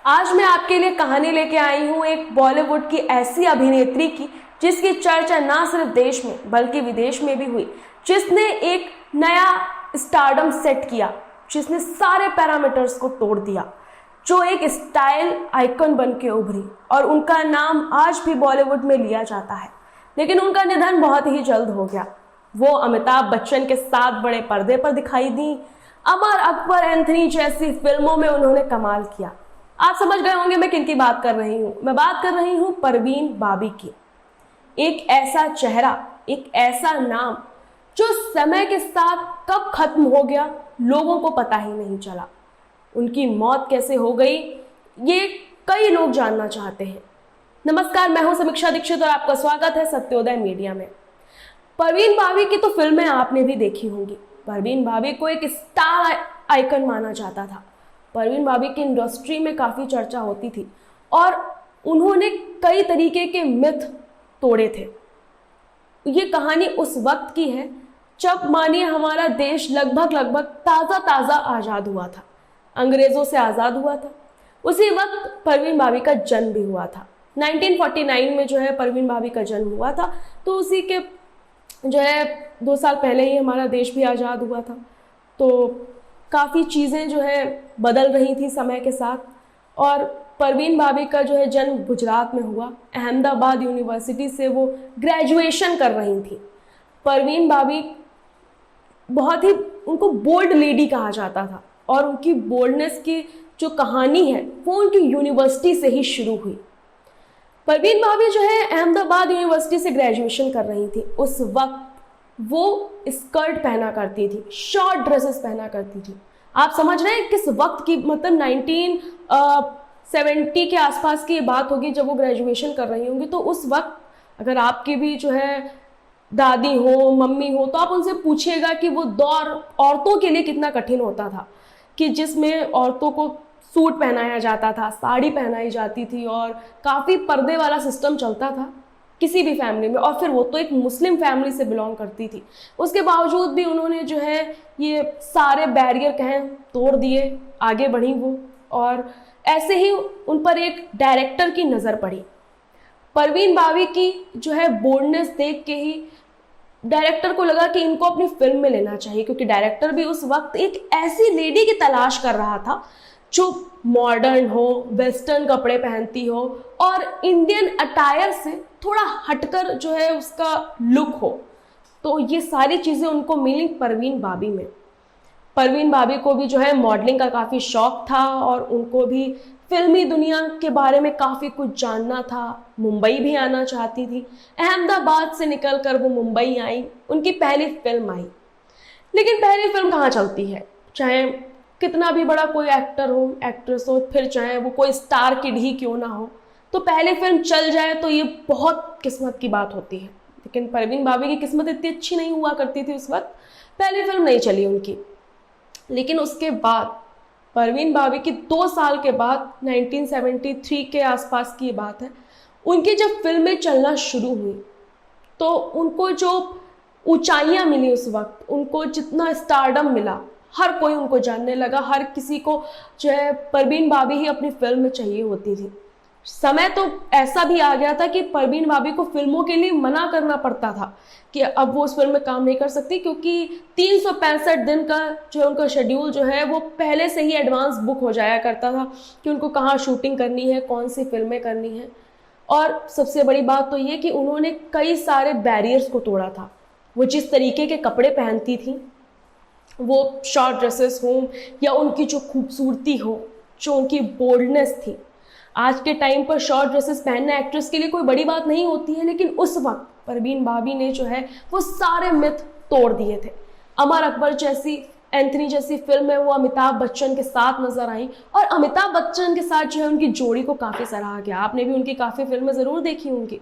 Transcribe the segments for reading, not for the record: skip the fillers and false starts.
आज मैं आपके लिए कहानी लेके आई हूँ एक बॉलीवुड की ऐसी अभिनेत्री की जिसकी चर्चा ना सिर्फ देश में बल्कि विदेश में भी हुई, जिसने एक नया स्टारडम सेट किया, जिसने सारे पैरामीटर्स को तोड़ दिया, जो एक स्टाइल आइकन बन के उभरी और उनका नाम आज भी बॉलीवुड में लिया जाता है। लेकिन उनका निधन बहुत ही जल्द हो गया। वो अमिताभ बच्चन के साथ बड़े पर्दे पर दिखाई दी, अमर अकबर एंथनी जैसी फिल्मों में उन्होंने कमाल किया। आप समझ गए होंगे मैं किनकी बात कर रही हूँ। मैं बात कर रही हूँ परवीन बाबी की। एक ऐसा चेहरा, एक ऐसा नाम जो समय के साथ कब खत्म हो गया लोगों को पता ही नहीं चला। उनकी मौत कैसे हो गई ये कई लोग जानना चाहते हैं। नमस्कार, मैं हूं समीक्षा दीक्षित और आपका स्वागत है सत्योदय मीडिया में। परवीन बाबी की तो फिल्में आपने भी देखी होंगी। परवीन बाबी को एक स्टार आइकन माना जाता था। परवीन बाबी की इंडस्ट्री में काफ़ी चर्चा होती थी और उन्होंने कई तरीके के मिथ तोड़े थे। ये कहानी उस वक्त की है जब मानिए हमारा देश लगभग ताज़ा आज़ाद हुआ था, अंग्रेज़ों से आज़ाद हुआ था। उसी वक्त परवीन बाबी का जन्म भी हुआ था। 1949 में जो है परवीन बाबी का जन्म हुआ था, तो उसी के जो है 2 साल पहले ही हमारा देश भी आज़ाद हुआ था। तो काफ़ी चीज़ें जो है बदल रही थी समय के साथ। और परवीन बाबी का जो है जन्म गुजरात में हुआ। अहमदाबाद यूनिवर्सिटी से वो ग्रेजुएशन कर रही थी। परवीन बाबी बहुत ही, उनको बोल्ड लेडी कहा जाता था और उनकी बोल्डनेस की जो कहानी है वो उनकी यूनिवर्सिटी से ही शुरू हुई। परवीन बाबी जो है अहमदाबाद यूनिवर्सिटी से ग्रेजुएशन कर रही थी। उस वक्त वो स्कर्ट पहना करती थी, शॉर्ट ड्रेसेस पहना करती थी। आप समझ रहे हैं किस वक्त की, मतलब 1970 के आसपास की बात होगी जब वो ग्रेजुएशन कर रही होंगी। तो उस वक्त अगर आपकी भी जो है दादी हो, मम्मी हो, तो आप उनसे पूछिएगा कि वो दौर औरतों के लिए कितना कठिन होता था, कि जिसमें औरतों को सूट पहनाया जाता था, साड़ी पहनाई जाती थी और काफ़ी पर्दे वाला सिस्टम चलता था किसी भी फैमिली में। और फिर वो तो एक मुस्लिम फैमिली से बिलोंग करती थी। उसके बावजूद भी उन्होंने जो है ये सारे बैरियर कहें तोड़ दिए, आगे बढ़ी वो। और ऐसे ही उन पर एक डायरेक्टर की नज़र पड़ी। परवीन बाबी की जो है बोल्डनेस देख के ही डायरेक्टर को लगा कि इनको अपनी फिल्म में लेना चाहिए, क्योंकि डायरेक्टर भी उस वक्त एक ऐसी लेडी की तलाश कर रहा था जो मॉडर्न हो, वेस्टर्न कपड़े पहनती हो और इंडियन अटायर से थोड़ा हटकर जो है उसका लुक हो। तो ये सारी चीज़ें उनको मिली परवीन बाबी में। परवीन बाबी को भी जो है मॉडलिंग का काफ़ी शौक था और उनको भी फिल्मी दुनिया के बारे में काफ़ी कुछ जानना था। मुंबई भी आना चाहती थी। अहमदाबाद से निकलकर वो मुंबई आई। उनकी पहली फिल्म आई, लेकिन पहली फिल्म कहाँ चलती है, चाहे कितना भी बड़ा कोई एक्टर हो, एक्ट्रेस हो, फिर चाहे वो कोई स्टार किड ही क्यों ना हो, तो पहली फिल्म चल जाए तो ये बहुत किस्मत की बात होती है। लेकिन परवीन बाबी की किस्मत इतनी अच्छी नहीं हुआ करती थी उस वक्त, पहली फिल्म नहीं चली उनकी। लेकिन उसके बाद परवीन बाबी की 2 साल के बाद 1973 के आसपास की बात है, उनकी जब फिल्में चलना शुरू हुई तो उनको जो ऊंचाइयां मिली उस वक्त, उनको जितना स्टारडम मिला, हर कोई उनको जानने लगा। हर किसी को जो है परवीन बाबी ही अपनी फिल्म में चाहिए होती थी। समय तो ऐसा भी आ गया था कि परवीन बाबी को फिल्मों के लिए मना करना पड़ता था कि अब वो उस फिल्म में काम नहीं कर सकती, क्योंकि 365 दिन का जो उनका शेड्यूल जो है वो पहले से ही एडवांस बुक हो जाया करता था कि उनको कहाँ शूटिंग करनी है, कौन सी फिल्में करनी है। और सबसे बड़ी बात तो ये कि उन्होंने कई सारे बैरियर्स को तोड़ा था। वो जिस तरीके के कपड़े पहनती थी, वो शॉर्ट ड्रेसेस हो या उनकी जो खूबसूरती हो, जो उनकी बोल्डनेस थी। आज के टाइम पर शॉर्ट ड्रेसेस पहनना एक्ट्रेस के लिए कोई बड़ी बात नहीं होती है, लेकिन उस वक्त परवीन बाबी ने जो है वो सारे मिथ तोड़ दिए थे। अमर अकबर जैसी, एंथनी जैसी फिल्म है वो अमिताभ बच्चन के साथ नजर आई और अमिताभ बच्चन के साथ जो है उनकी जोड़ी को काफ़ी सराहा गया। आपने भी उनकी काफ़ी फिल्में ज़रूर देखी होंगी।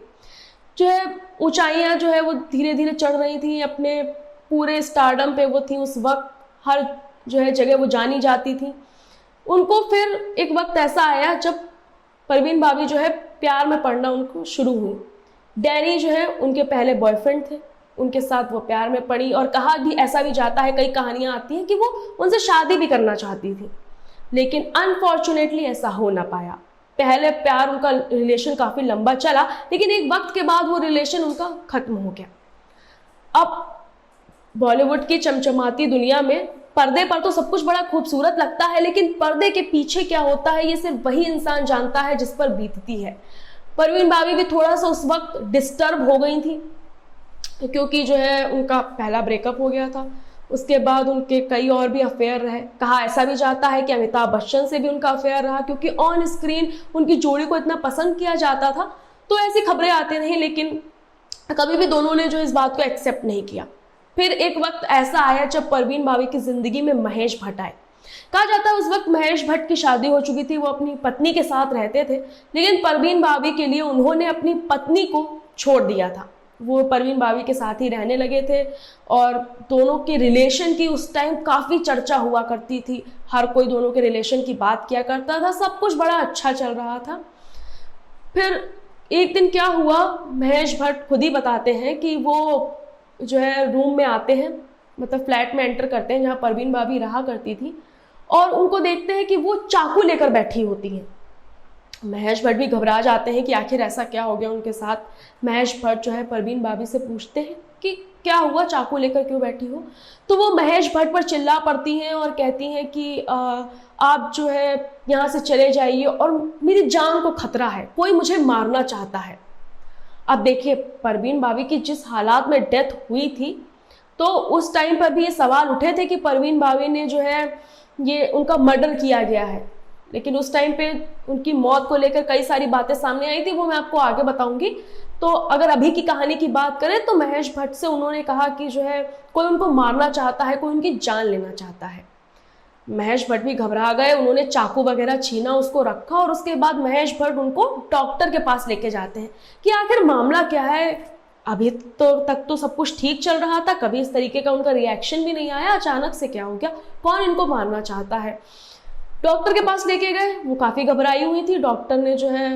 जो है ऊंचाइयाँ जो है वो धीरे धीरे चढ़ रही थी, अपने पूरे स्टारडम पे वो थी उस वक्त। हर जो है जगह वो जानी जाती थी। उनको फिर एक वक्त ऐसा आया जब परवीन बाबी जो है प्यार में पड़ना उनको शुरू हुई। डैनी जो है उनके पहले बॉयफ्रेंड थे, उनके साथ वो प्यार में पड़ी और कहा भी, ऐसा भी जाता है, कई कहानियां आती हैं कि वो उनसे शादी भी करना चाहती थी। लेकिन अनफॉर्चुनेटली ऐसा हो ना पाया। पहले प्यार उनका रिलेशन काफी लंबा चला, लेकिन एक वक्त के बाद वो रिलेशन उनका खत्म हो गया। अब बॉलीवुड की चमचमाती दुनिया में पर्दे पर तो सब कुछ बड़ा खूबसूरत लगता है, लेकिन पर्दे के पीछे क्या होता है ये सिर्फ वही इंसान जानता है जिस पर बीतती है। परवीन बावी भी थोड़ा सा उस वक्त डिस्टर्ब हो गई थी, क्योंकि जो है उनका पहला ब्रेकअप हो गया था। उसके बाद उनके कई और भी अफेयर रहे। कहा ऐसा भी जाता है कि अमिताभ बच्चन से भी उनका अफेयर रहा, क्योंकि ऑन स्क्रीन उनकी जोड़ी को इतना पसंद किया जाता था। तो ऐसी खबरें आती रही, लेकिन कभी भी दोनों ने जो इस बात को एक्सेप्ट नहीं किया। फिर एक वक्त ऐसा आया जब परवीन बावी की जिंदगी में महेश भट्ट आए। कहा जाता है उस वक्त महेश भट्ट की शादी हो चुकी थी, वो अपनी पत्नी के साथ रहते थे, लेकिन परवीन बावी के लिए उन्होंने अपनी पत्नी को छोड़ दिया था। वो परवीन बावी के साथ ही रहने लगे थे और दोनों के रिलेशन की उस टाइम काफ़ी चर्चा हुआ करती थी। हर कोई दोनों के रिलेशन की बात किया करता था, सब कुछ बड़ा अच्छा चल रहा था। फिर एक दिन क्या हुआ, महेश भट्ट खुद ही बताते हैं कि वो जो है रूम में आते हैं, मतलब फ्लैट में एंटर करते हैं जहाँ परवीन बावी रहा करती थी, और उनको देखते हैं कि वो चाकू लेकर बैठी होती हैं। महेश भट्ट भी घबरा जाते हैं कि आखिर ऐसा क्या हो गया उनके साथ। महेश भट्ट जो है परवीन बावी से पूछते हैं कि क्या हुआ, चाकू लेकर क्यों बैठी हो। तो वो महेश भट्ट पर चिल्ला पड़ती हैं और कहती हैं कि आप जो है यहाँ से चले जाइए और मेरी जान को खतरा है, कोई मुझे मारना चाहता है। अब देखिए परवीन बावी की जिस हालात में डेथ हुई थी, तो उस टाइम पर भी ये सवाल उठे थे कि परवीन बावी ने जो है ये उनका मर्डर किया गया है। लेकिन उस टाइम पे उनकी मौत को लेकर कई सारी बातें सामने आई थी, वो मैं आपको आगे बताऊंगी। तो अगर अभी की कहानी की बात करें तो महेश भट्ट से उन्होंने कहा कि जो है कोई उनको मारना चाहता है, कोई उनकी जान लेना चाहता है। महेश भट्ट भी घबरा गए, उन्होंने चाकू वगैरह छीना, उसको रखा, और उसके बाद महेश भट्ट उनको डॉक्टर के पास लेके जाते हैं कि आखिर मामला क्या है। अभी तो तक तो सब कुछ ठीक चल रहा था, कभी इस तरीके का उनका रिएक्शन भी नहीं आया, अचानक से क्या हो गया, कौन इनको मारना चाहता है। डॉक्टर के पास लेके गए, वो काफ़ी घबराई हुई थी। डॉक्टर ने जो है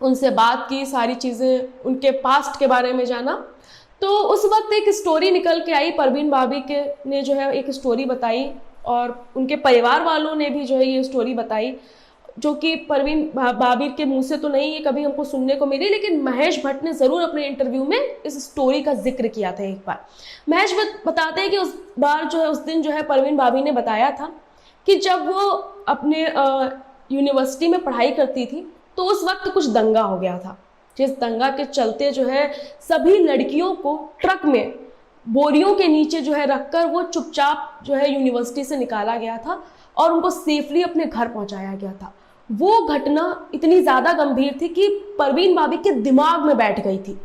उनसे बात की, सारी चीज़ें उनके पास्ट के बारे में जाना। तो उस वक्त एक स्टोरी निकल के आई, परवीन बावी के ने जो है एक स्टोरी बताई, और उनके परिवार वालों ने भी जो है ये स्टोरी बताई, जो कि परवीन बावी के मुंह से तो नहीं ये कभी हमको सुनने को मिली, लेकिन महेश भट्ट ने ज़रूर अपने इंटरव्यू में इस स्टोरी का जिक्र किया था एक बार। महेश भट्ट बताते हैं कि उस बार जो है उस दिन जो है परवीन बावी ने बताया था कि जब वो अपने यूनिवर्सिटी में पढ़ाई करती थी तो उस वक्त कुछ दंगा हो गया था, जिस दंगा के चलते जो है सभी लड़कियों को ट्रक में बोरियों के नीचे जो है रखकर वो चुपचाप जो है यूनिवर्सिटी से निकाला गया था और उनको सेफली अपने घर पहुंचाया गया था। वो घटना इतनी ज़्यादा गंभीर थी कि परवीन बावी के दिमाग में बैठ गई थी।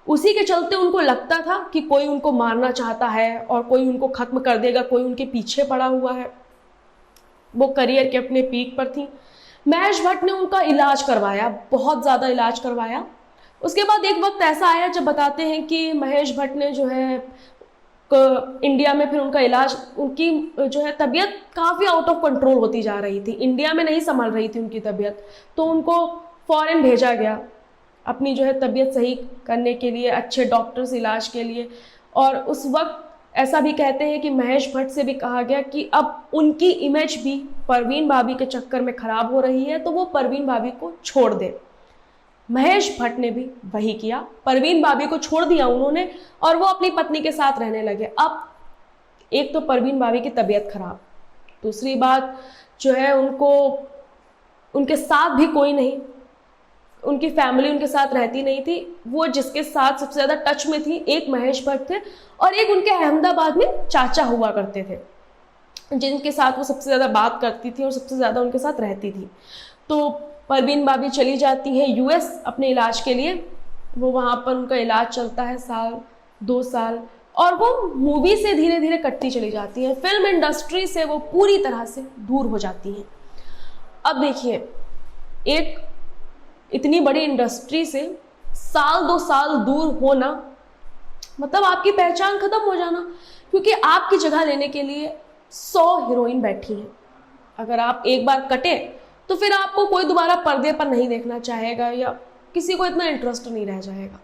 उसी के चलते उनको लगता था कि कोई उनको मारना चाहता है और कोई उनको ख़त्म कर देगा, कोई उनके पीछे पड़ा हुआ है। वो करियर के अपने पीक पर थी। महेश भट्ट ने उनका इलाज करवाया, बहुत ज़्यादा इलाज करवाया। उसके बाद एक वक्त ऐसा आया जब बताते हैं कि महेश भट्ट ने जो है इंडिया में फिर उनका इलाज, उनकी जो है तबीयत काफ़ी आउट ऑफ कंट्रोल होती जा रही थी, इंडिया में नहीं संभल रही थी उनकी तबीयत, तो उनको फॉरेन भेजा गया अपनी जो है तबीयत सही करने के लिए, अच्छे डॉक्टर्स इलाज के लिए। और उस वक्त ऐसा भी कहते हैं कि महेश भट्ट से भी कहा गया कि अब उनकी इमेज भी परवीन बावी के चक्कर में खराब हो रही है, तो वो परवीन बावी को छोड़ दे। महेश भट्ट ने भी वही किया, परवीन बावी को छोड़ दिया उन्होंने और वो अपनी पत्नी के साथ रहने लगे। अब एक तो परवीन बावी की तबीयत खराब, दूसरी बात जो है उनको उनके साथ भी कोई नहीं, उनकी फैमिली उनके साथ रहती नहीं थी। वो जिसके साथ सबसे ज़्यादा टच में थी एक महेश भट्ट थे और एक उनके अहमदाबाद में चाचा हुआ करते थे, जिनके साथ वो सबसे ज़्यादा बात करती थी और सबसे ज़्यादा उनके साथ रहती थी। तो परवीन बावी चली जाती है यूएस अपने इलाज के लिए। वो वहाँ पर उनका इलाज चलता है साल 2 साल, और वो मूवी से धीरे धीरे कटती चली जाती हैं, फिल्म इंडस्ट्री से वो पूरी तरह से दूर हो जाती हैं। अब देखिए, एक इतनी बड़ी इंडस्ट्री से साल 2 साल दूर होना मतलब आपकी पहचान खत्म हो जाना, क्योंकि आपकी जगह लेने के लिए 100 हीरोइन बैठी हैं। अगर आप एक बार कटे तो फिर आपको कोई दोबारा पर्दे पर नहीं देखना चाहेगा या किसी को इतना इंटरेस्ट नहीं रह जाएगा।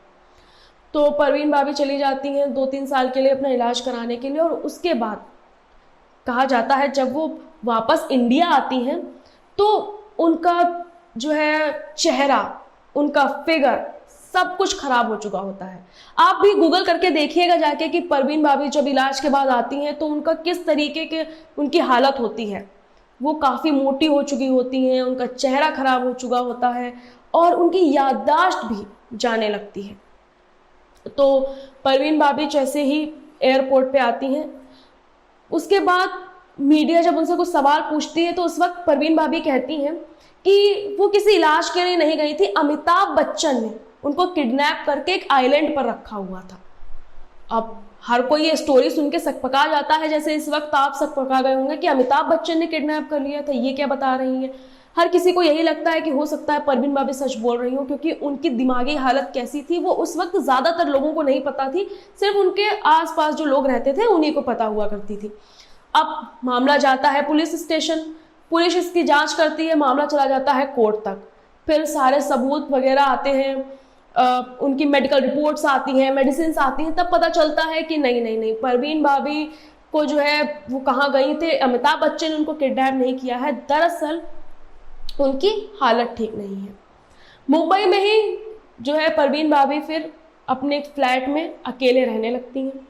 तो परवीन बावी चली जाती हैं 2-3 साल के लिए अपना इलाज कराने के लिए, और उसके बाद कहा जाता है जब वो वापस इंडिया आती हैं तो उनका जो है चेहरा, उनका फिगर, सब कुछ खराब हो चुका होता है। आप भी गूगल करके देखिएगा जाके कि परवीन भाभी जब इलाज के बाद आती हैं तो उनका किस तरीके के उनकी हालत होती है। वो काफ़ी मोटी हो चुकी होती हैं, उनका चेहरा खराब हो चुका होता है और उनकी याददाश्त भी जाने लगती है। तो परवीन भाभी जैसे ही एयरपोर्ट पे आती हैं, उसके बाद मीडिया जब उनसे कुछ सवाल पूछती है तो उस वक्त परवीन भाभी कहती हैं कि वो किसी इलाज के लिए नहीं गई थी, अमिताभ बच्चन ने उनको किडनैप करके एक आइलैंड पर रखा हुआ था। अब हर कोई ये स्टोरी सुन के सकपका जाता है, जैसे इस वक्त आप सकपका गए होंगे कि अमिताभ बच्चन ने किडनैप कर लिया था, ये क्या बता रही हैं। हर किसी को यही लगता है कि हो सकता है परवीन भाभी सच बोल रही हूँ, क्योंकि उनकी दिमागी हालत कैसी थी वो उस वक्त ज़्यादातर लोगों को नहीं पता थी, सिर्फ उनके आसपास जो लोग रहते थे उन्हीं को पता हुआ करती थी। अब मामला जाता है पुलिस स्टेशन, पुलिस इसकी जांच करती है, मामला चला जाता है कोर्ट तक, फिर सारे सबूत वगैरह आते हैं, उनकी मेडिकल रिपोर्ट्स आती हैं, मेडिसिन आती हैं, तब पता चलता है कि नहीं, परवीन भाभी को जो है वो कहाँ गई थे, अमिताभ बच्चन ने उनको किडनैप नहीं किया है, दरअसल उनकी हालत ठीक नहीं है। मुंबई में ही जो है परवीन भाभी फिर अपने फ्लैट में अकेले रहने लगती हैं।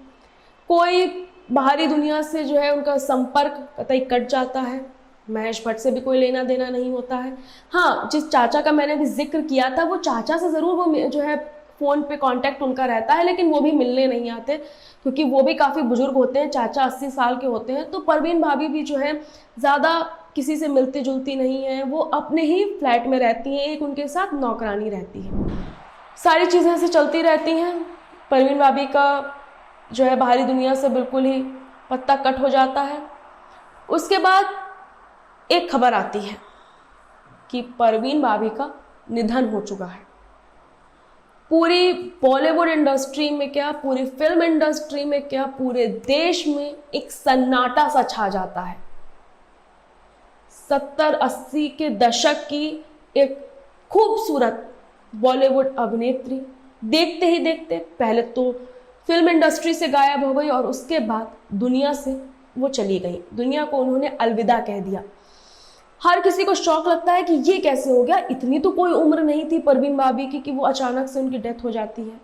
कोई बाहरी दुनिया से जो है उनका संपर्क कतई कट जाता है, महेश भट्ट से भी कोई लेना देना नहीं होता है। हाँ, जिस चाचा का मैंने भी जिक्र किया था वो चाचा से ज़रूर वो जो है फ़ोन पे कांटेक्ट उनका रहता है, लेकिन वो भी मिलने नहीं आते क्योंकि वो भी काफ़ी बुजुर्ग होते हैं, चाचा 80 साल के होते हैं। तो परवीन भाभी भी जो है ज़्यादा किसी से मिलती जुलती नहीं है, वो अपने ही फ्लैट में रहती हैं, एक उनके साथ नौकरानी रहती है। सारी चीज़ें ऐसे चलती रहती हैं। परवीन भाभी का जो है बाहरी दुनिया से बिल्कुल ही पत्ता कट हो जाता है। उसके बाद एक खबर आती है कि परवीन भाभी का निधन हो चुका है। पूरी बॉलीवुड इंडस्ट्री में क्या, पूरी फिल्म इंडस्ट्री में क्या, पूरे देश में एक सन्नाटा सा छा जाता है। 70-80 के दशक की एक खूबसूरत बॉलीवुड अभिनेत्री देखते ही देखते पहले तो फिल्म इंडस्ट्री से गायब हो गई और उसके बाद दुनिया से वो चली गई, दुनिया को उन्होंने अलविदा कह दिया। हर किसी को शौक लगता है कि ये कैसे हो गया, इतनी तो कोई उम्र नहीं थी परवीन भाभी की कि वो अचानक से उनकी डेथ हो जाती है।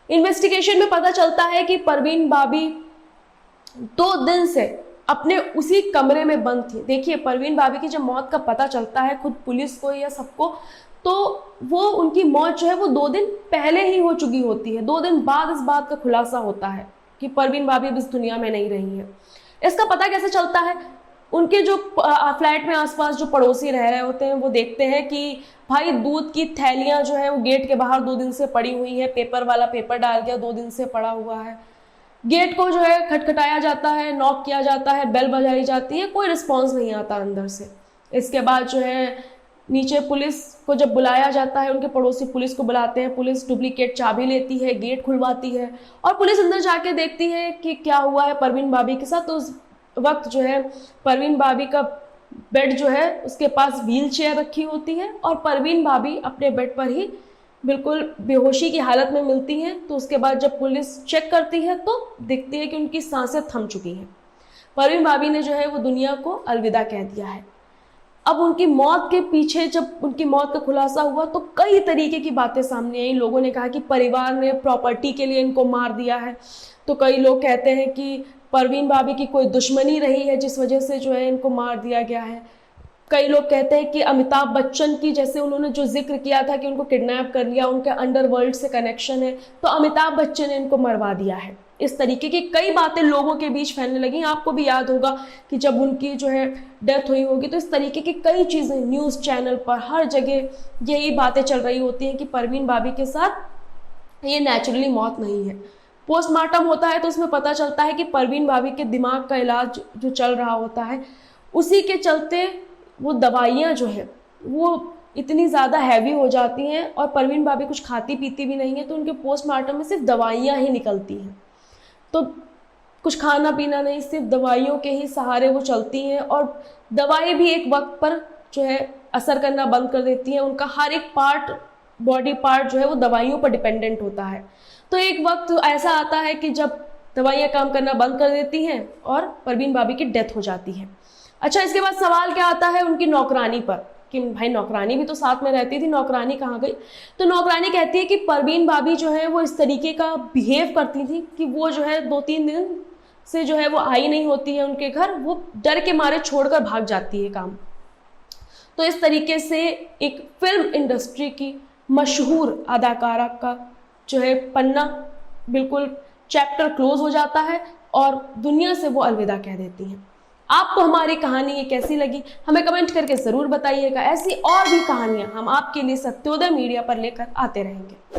इन्वेस्टिगेशन में पता चलता है कि परवीन भाभी 2 दिन से अपने उसी कमरे में बंद थी। देखिए, परवीन भाभी की जब मौत का पता चलता है खुद पुलिस को या सबको, तो वो उनकी मौत जो है वो 2 दिन पहले ही हो चुकी होती है। 2 दिन बाद इस बात का खुलासा होता है कि परवीन भाभी अब इस दुनिया में नहीं रही है। इसका पता कैसे चलता है? उनके जो फ्लैट में आसपास जो पड़ोसी रह रहे होते हैं वो देखते हैं कि भाई दूध की थैलियां जो है वो गेट के बाहर 2 दिन से पड़ी हुई है, पेपर वाला पेपर डाल गया, 2 दिन से पड़ा हुआ है। गेट को जो है खटखटाया जाता है, नॉक किया जाता है, बेल बजाई जाती है, कोई रिस्पॉन्स नहीं आता अंदर से। इसके बाद जो है नीचे पुलिस को जब बुलाया जाता है, उनके पड़ोसी पुलिस को बुलाते हैं, पुलिस डुप्लीकेट चाबी लेती है, गेट खुलवाती है और पुलिस अंदर जाके देखती है कि क्या हुआ है परवीन भाभी के साथ। तो उस वक्त जो है परवीन भाभी का बेड जो है उसके पास व्हील चेयर रखी होती है और परवीन भाभी अपने बेड पर ही बिल्कुल बेहोशी की हालत में मिलती हैं। तो उसके बाद जब पुलिस चेक करती है तो दिखती है कि उनकी सांसें थम चुकी हैं। परवीन भाभी ने जो है वो दुनिया को अलविदा कह दिया है। अब उनकी मौत के पीछे जब उनकी मौत का खुलासा हुआ तो कई तरीके की बातें सामने आई। लोगों ने कहा कि परिवार ने प्रॉपर्टी के लिए इनको मार दिया है, तो कई लोग कहते हैं कि परवीन भाभी की कोई दुश्मनी रही है जिस वजह से जो है इनको मार दिया गया है। कई लोग कहते हैं कि अमिताभ बच्चन की, जैसे उन्होंने जो जिक्र किया था कि उनको किडनैप कर लिया, उनके अंडरवर्ल्ड से कनेक्शन है, तो अमिताभ बच्चन ने इनको मरवा दिया है। इस तरीके की कई बातें लोगों के बीच फैलने लगी। आपको भी याद होगा कि जब उनकी जो है डेथ हुई होगी तो इस तरीके की कई चीज़ें न्यूज़ चैनल पर हर जगह यही बातें चल रही होती हैं कि परवीन भाभी के साथ ये नेचुरली मौत नहीं है। पोस्टमार्टम होता है तो उसमें पता चलता है कि परवीन भाभी के दिमाग का इलाज जो चल रहा होता है उसी के चलते वो दवाइयाँ जो है वो इतनी ज़्यादा हैवी हो जाती हैं और परवीन भाभी कुछ खाती पीती भी नहीं है, तो उनके पोस्टमार्टम में सिर्फ दवाइयाँ ही निकलती हैं। तो कुछ खाना पीना नहीं, सिर्फ दवाइयों के ही सहारे वो चलती हैं और दवाई भी एक वक्त पर जो है असर करना बंद कर देती हैं। उनका हर एक पार्ट, बॉडी पार्ट जो है वो दवाइयों पर डिपेंडेंट होता है। तो एक वक्त ऐसा आता है कि जब दवाइयाँ काम करना बंद कर देती हैं और परवीन भाभी की डेथ हो जाती है। अच्छा, इसके बाद सवाल क्या आता है उनकी नौकरानी पर, कि भाई नौकरानी भी तो साथ में रहती थी, नौकरानी कहाँ गई? तो नौकरानी कहती है कि परवीन भाभी जो है वो इस तरीके का बिहेव करती थी कि वो जो है 2-3 दिन से जो है वो आई नहीं होती है उनके घर, वो डर के मारे छोड़कर भाग जाती है काम। तो इस तरीके से एक फिल्म इंडस्ट्री की मशहूर अदाकारा का जो है पन्ना बिल्कुल चैप्टर क्लोज हो जाता है और दुनिया से वो अलविदा कह देती हैं। आपको हमारी कहानी ये कैसी लगी हमें कमेंट करके ज़रूर बताइएगा। ऐसी और भी कहानियां हम आपके लिए सत्योदय मीडिया पर लेकर आते रहेंगे।